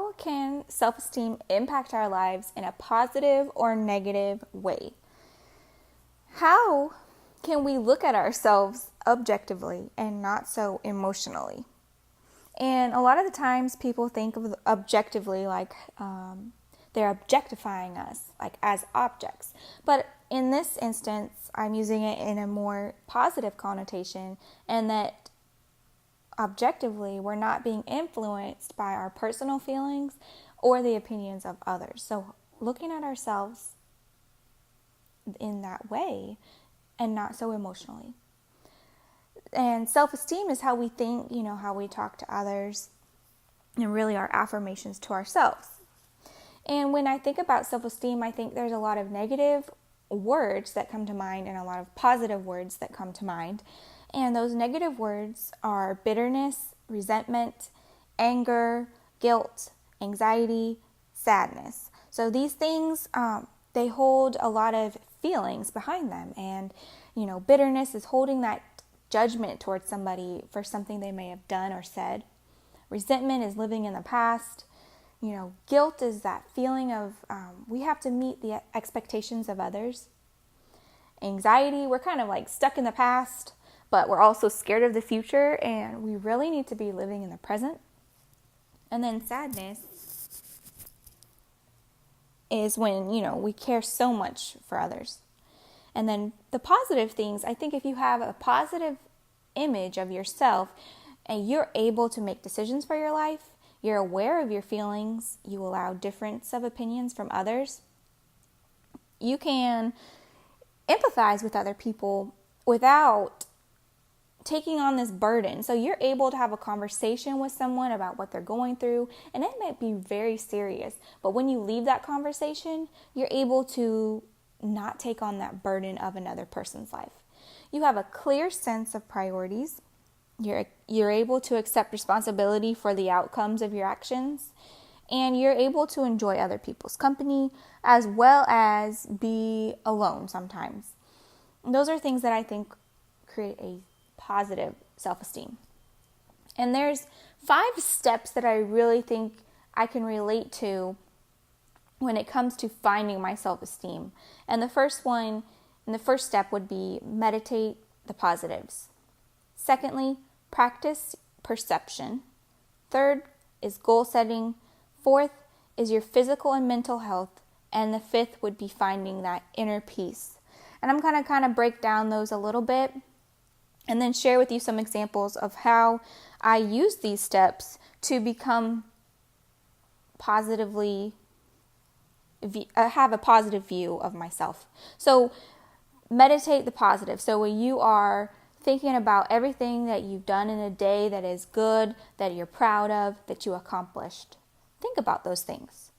how can self-esteem impact our lives in a positive or negative way? How can we look at ourselves objectively and not so emotionally? And a lot of the times people think of objectively like they're objectifying us, like as objects. But in this instance, I'm using it in a more positive connotation, and that objectively, we're not being influenced by our personal feelings or the opinions of others. So looking at ourselves in that way and not so emotionally. And self-esteem is how we think, how we talk to others, and really our affirmations to ourselves. And when I think about self-esteem, I think there's a lot of negative words that come to mind and a lot of positive words that come to mind. And those negative words are bitterness, resentment, anger, guilt, anxiety, sadness. So these things, they hold a lot of feelings behind them. And, bitterness is holding that judgment towards somebody for something they may have done or said. Resentment is living in the past. Guilt is that feeling of we have to meet the expectations of others. Anxiety, we're kind of like stuck in the past, but we're also scared of the future, and we really need to be living in the present. And then sadness is when, we care so much for others. And then the positive things, I think if you have a positive image of yourself and you're able to make decisions for your life, you're aware of your feelings, you allow difference of opinions from others, you can empathize with other people without taking on this burden. So you're able to have a conversation with someone about what they're going through, and it might be very serious. But when you leave that conversation, you're able to not take on that burden of another person's life. You have a clear sense of priorities. You're able to accept responsibility for the outcomes of your actions, and you're able to enjoy other people's company as well as be alone sometimes. And those are things that I think create a positive self-esteem. And there's 5 steps that I really think I can relate to when it comes to finding my self-esteem. And the first step would be meditate the positives. Secondly, practice perception. Third is goal setting. Fourth is your physical and mental health. And the 5th would be finding that inner peace. And I'm going to kind of break down those a little bit and then share with you some examples of how I use these steps to become have a positive view of myself. So meditate the positive. So when you are thinking about everything that you've done in a day that is good, that you're proud of, that you accomplished, think about those things.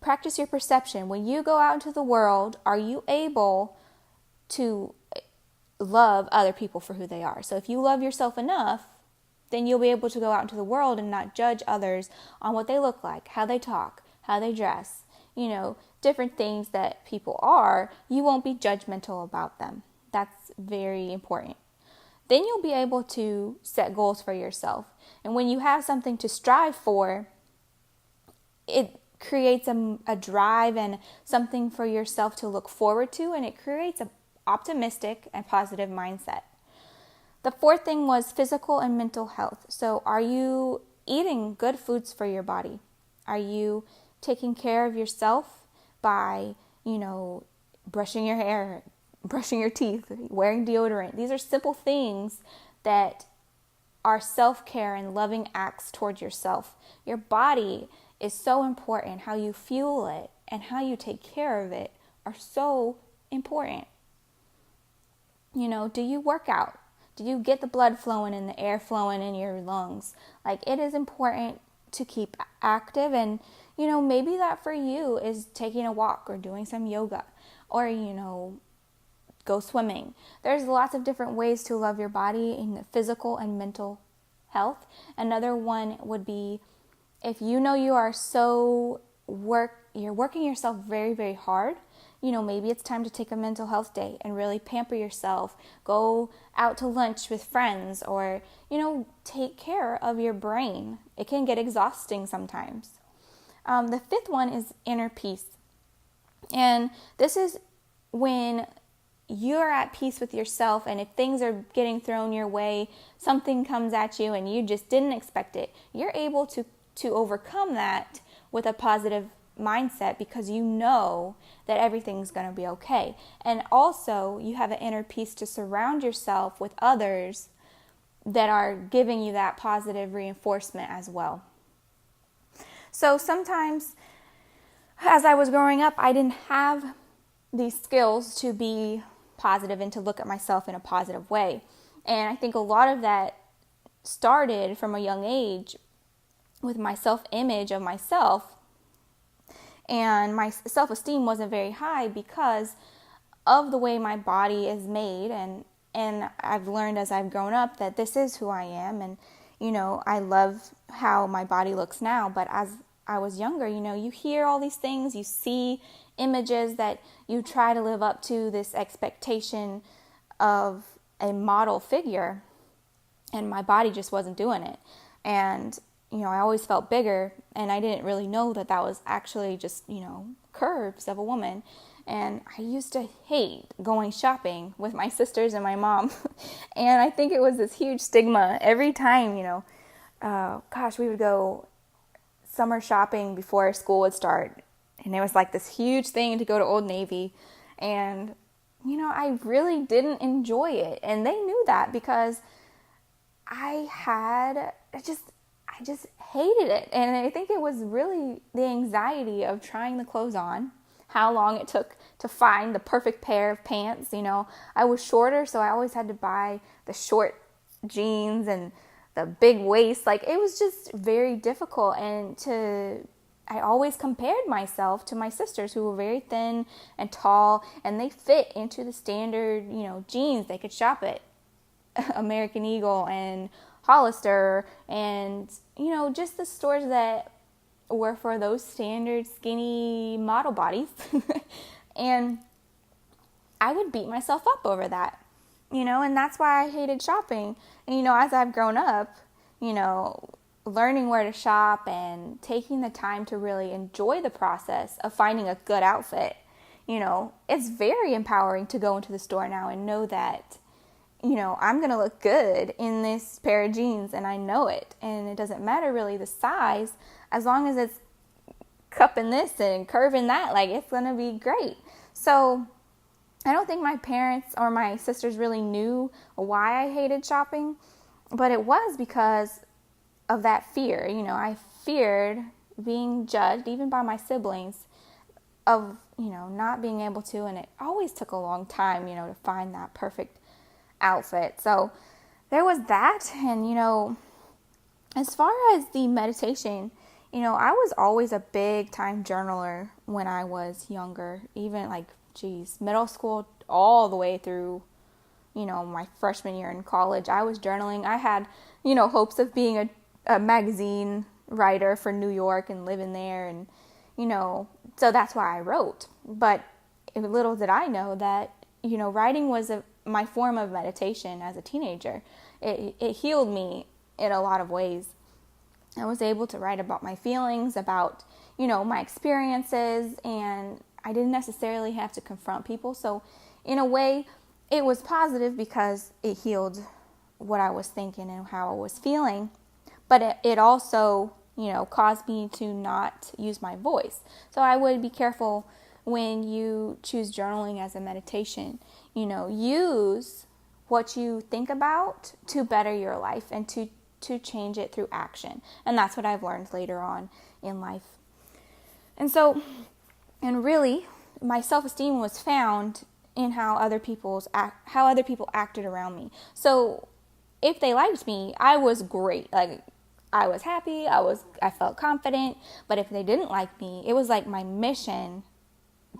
Practice your perception. When you go out into the world, are you able to love other people for who they are? So if you love yourself enough, then you'll be able to go out into the world and not judge others on what they look like, how they talk, how they dress, different things that people are. You won't be judgmental about them. That's very important. Then you'll be able to set goals for yourself. And when you have something to strive for, it creates a drive and something for yourself to look forward to, and it creates an optimistic and positive mindset. The 4th thing was physical and mental health. So are you eating good foods for your body? Are you taking care of yourself by, brushing your hair, brushing your teeth, wearing deodorant? These are simple things that are self-care and loving acts towards yourself. Your body is so important. How you fuel it and how you take care of it are so important. Do you work out? Do you get the blood flowing and the air flowing in your lungs? It is important to keep active, and maybe that for you is taking a walk or doing some yoga or go swimming. There's lots of different ways to love your body in the physical and mental health. Another one would be if you are you're working yourself very, very hard, maybe it's time to take a mental health day and really pamper yourself. Go out to lunch with friends, or, take care of your brain. It can get exhausting sometimes. The fifth one is inner peace. And this is when you're at peace with yourself, and if things are getting thrown your way, something comes at you and you just didn't expect it, you're able to overcome that with a positive mindset, because you know that everything's going to be okay. And also, you have an inner peace to surround yourself with others that are giving you that positive reinforcement as well. So sometimes, as I was growing up, I didn't have these skills to be positive and to look at myself in a positive way. And I think a lot of that started from a young age with my self-image of myself. And my self-esteem wasn't very high because of the way my body is made. And I've learned as I've grown up that this is who I am. And, I love how my body looks now. But as I was younger, you hear all these things, you see images that you try to live up to, this expectation of a model figure, and my body just wasn't doing it. And, I always felt bigger, and I didn't really know that was actually just, curves of a woman. And I used to hate going shopping with my sisters and my mom. And I think it was this huge stigma every time, we would go summer shopping before school would start. And it was like this huge thing to go to Old Navy. And, I really didn't enjoy it. And they knew that, because I just hated it. And I think it was really the anxiety of trying the clothes on, how long it took to find the perfect pair of pants. I was shorter, so I always had to buy the short jeans and the big waist. Like, it was just very difficult. And I always compared myself to my sisters, who were very thin and tall, and they fit into the standard, jeans they could shop at American Eagle and Hollister, and, just the stores that were for those standard skinny model bodies. And I would beat myself up over that, and that's why I hated shopping. And, as I've grown up, learning where to shop and taking the time to really enjoy the process of finding a good outfit, it's very empowering to go into the store now and know that, I'm going to look good in this pair of jeans, and I know it. And it doesn't matter really the size, as long as it's cupping this and curving that, like, it's going to be great. So I don't think my parents or my sisters really knew why I hated shopping, but it was because of that fear. I feared being judged, even by my siblings, of, not being able to. And it always took a long time, to find that perfect outfit. So there was that. And, as far as the meditation, I was always a big time journaler when I was younger, even middle school all the way through, my freshman year in college. I was journaling. I had, hopes of being a magazine writer for New York and living there. And, so that's why I wrote. But little did I know that, writing was my form of meditation as a teenager. It healed me in a lot of ways. I was able to write about my feelings, about, my experiences, and I didn't necessarily have to confront people. So in a way, it was positive because it healed what I was thinking and how I was feeling. But it also, caused me to not use my voice. So I would be careful when you choose journaling as a meditation. Use what you think about to better your life and to change it through action. And that's what I've learned later on in life. And really, my self-esteem was found in how other people acted around me. So if they liked me, I was great. Like, I was happy, I felt confident. But if they didn't like me, it was like my mission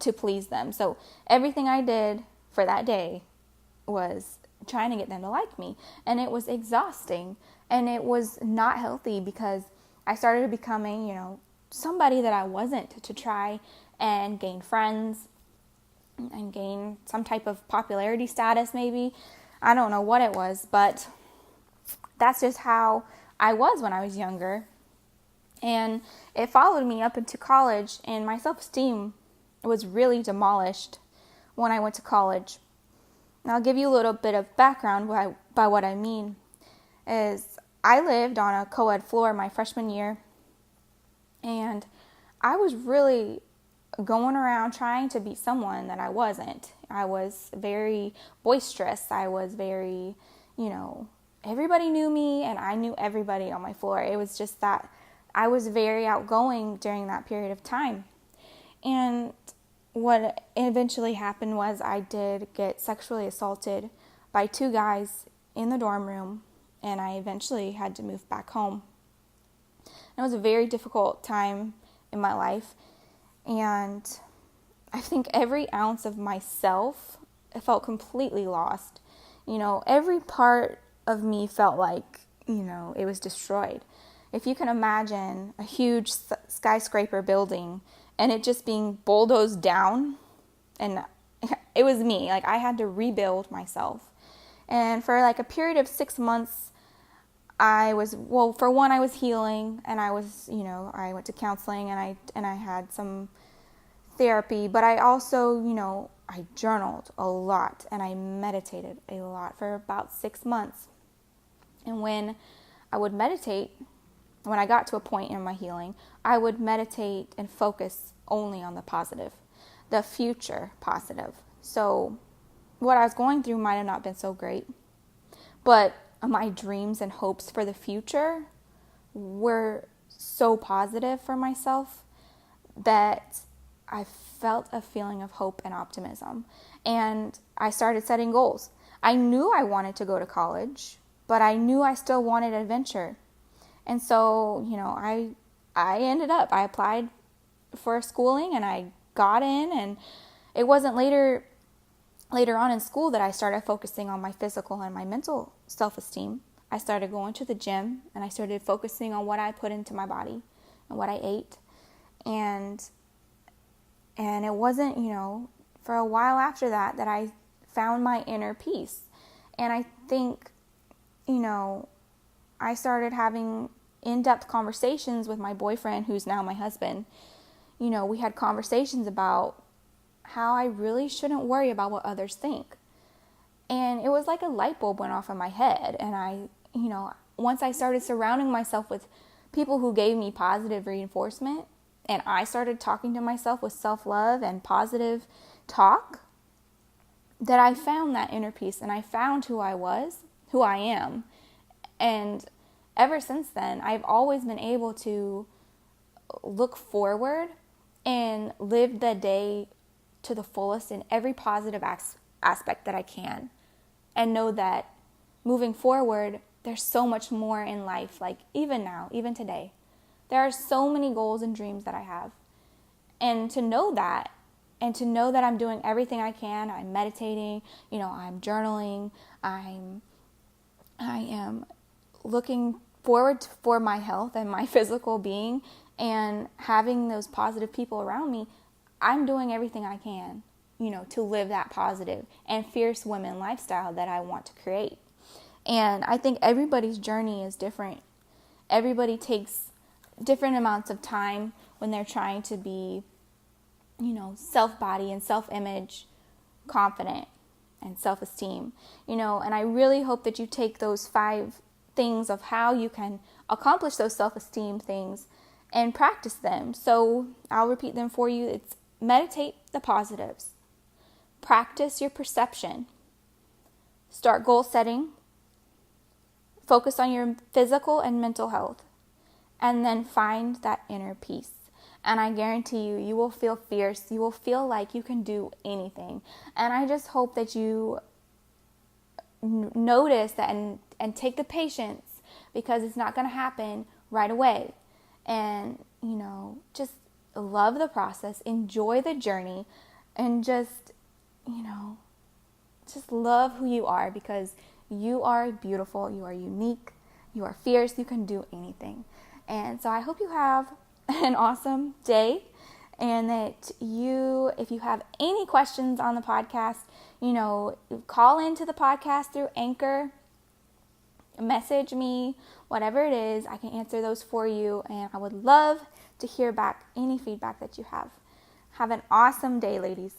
to please them. So everything I did for that day was trying to get them to like me. And it was exhausting, and it was not healthy, because I started becoming, somebody that I wasn't, to try and gain friends and gain some type of popularity status maybe. I don't know what it was, but that's just how I was when I was younger. And it followed me up into college, and my self-esteem was really demolished when I went to college. And I'll give you a little bit of background by what I mean is I lived on a co-ed floor my freshman year, and I was really going around trying to be someone that I wasn't. I was very boisterous. I was very, everybody knew me and I knew everybody on my floor. It was just that I was very outgoing during that period of time. And what eventually happened was I did get sexually assaulted by 2 guys in the dorm room, and I eventually had to move back home. It was a very difficult time in my life, and I think every ounce of myself, I felt completely lost. Every part of me felt like, it was destroyed. If you can imagine a huge skyscraper building and it just being bulldozed down, and it was me. Like, I had to rebuild myself. And for like a period of 6 months, I was healing, and I was, I went to counseling, and I had some therapy, but I also, I journaled a lot and I meditated a lot for about 6 months. And when I would meditate, when I got to a point in my healing, I would meditate and focus only on the positive, the future positive. So what I was going through might have not been so great, but my dreams and hopes for the future were so positive for myself that I felt a feeling of hope and optimism. And I started setting goals. I knew I wanted to go to college, but I knew I still wanted adventure. And so, I applied for schooling and I got in, and it wasn't later on in school that I started focusing on my physical and my mental self-esteem. I started going to the gym, and I started focusing on what I put into my body and what I ate. And it wasn't, for a while after that I found my inner peace. And I think, I started having in-depth conversations with my boyfriend, who's now my husband. We had conversations about how I really shouldn't worry about what others think. And it was like a light bulb went off in my head. And I, once I started surrounding myself with people who gave me positive reinforcement, and I started talking to myself with self-love and positive talk, that I found that inner peace, and I found who I was, who I am. And ever since then, I've always been able to look forward and live the day to the fullest in every positive aspect that I can, and know that moving forward, there's so much more in life. Like even now, even today, there are so many goals and dreams that I have. And to know that, and to know that I'm doing everything I can, I'm meditating, I'm journaling, I am looking forward for my health and my physical being, and having those positive people around me, I'm doing everything I can, to live that positive and fierce women lifestyle that I want to create. And I think everybody's journey is different. Everybody takes different amounts of time when they're trying to be, self-body and self-image confident and self-esteem, and I really hope that you take those 5 things of how you can accomplish those self-esteem things and practice them. So I'll repeat them for you. It's meditate the positives, practice your perception, start goal setting, focus on your physical and mental health, and then find that inner peace. And I guarantee you, you will feel fierce. You will feel like you can do anything. And I just hope that you notice that and take the patience, because it's not going to happen right away. And, just love the process, enjoy the journey, and just love who you are, because you are beautiful, you are unique, you are fierce, you can do anything. And so I hope you have an awesome day, and that if you have any questions on the podcast, call into the podcast through Anchor, message me, whatever it is, I can answer those for you, and I would love to hear back any feedback that you have. Have an awesome day, ladies.